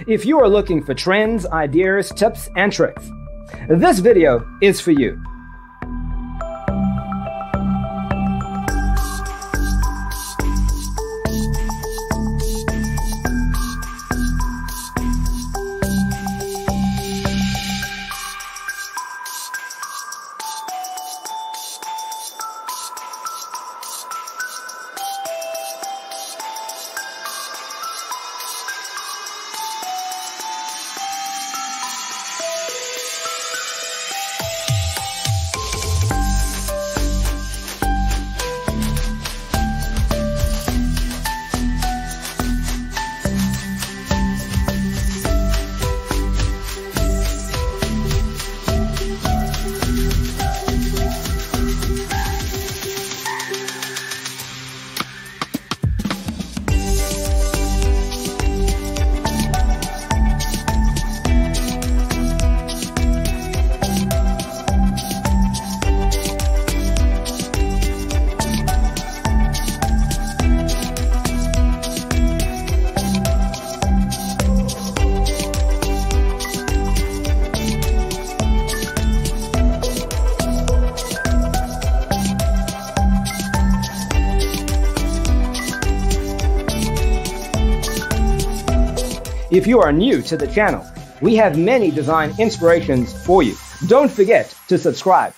If you are looking for trends, ideas, tips, and tricks, this video is for you. If you are new to the channel, we have many design inspirations for you. Don't forget to subscribe.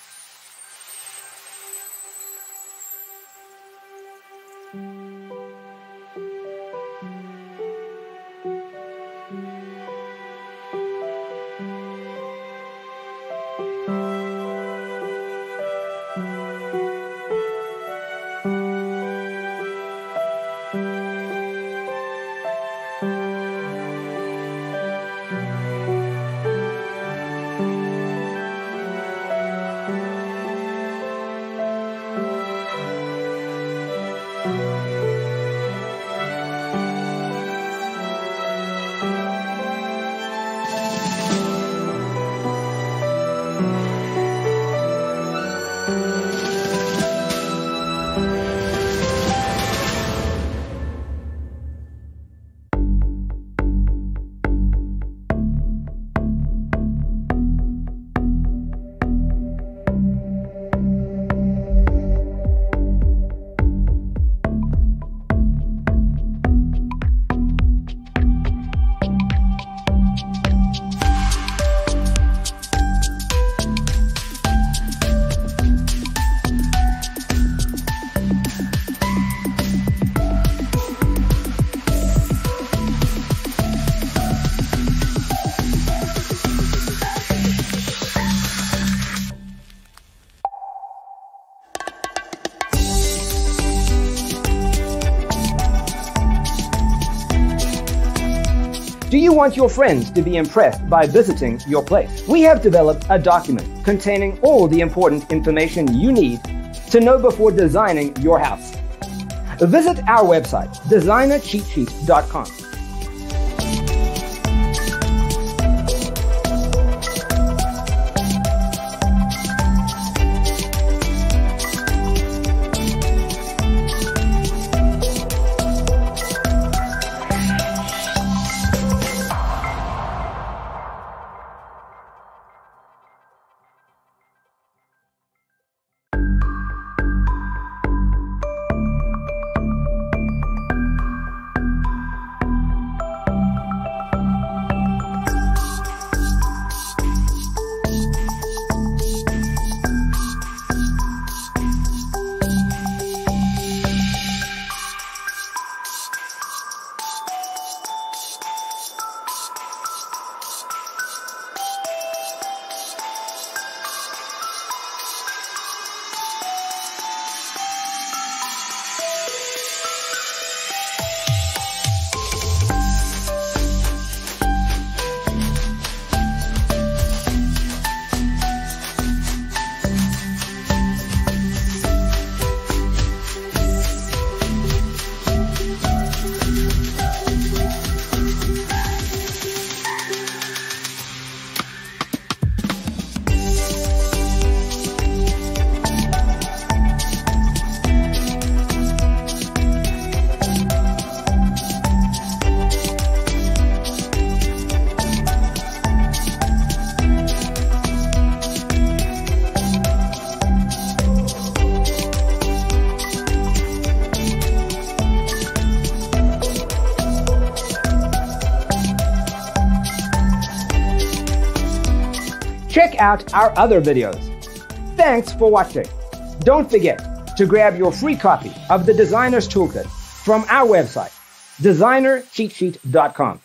Do you want your friends to be impressed by visiting your place? We have developed a document containing all the important information you need to know before designing your house. Visit our website, designercheatsheet.com. check out our other videos. Thanks for watching. Don't forget to grab your free copy of the Designer's Toolkit from our website, designercheatsheet.com.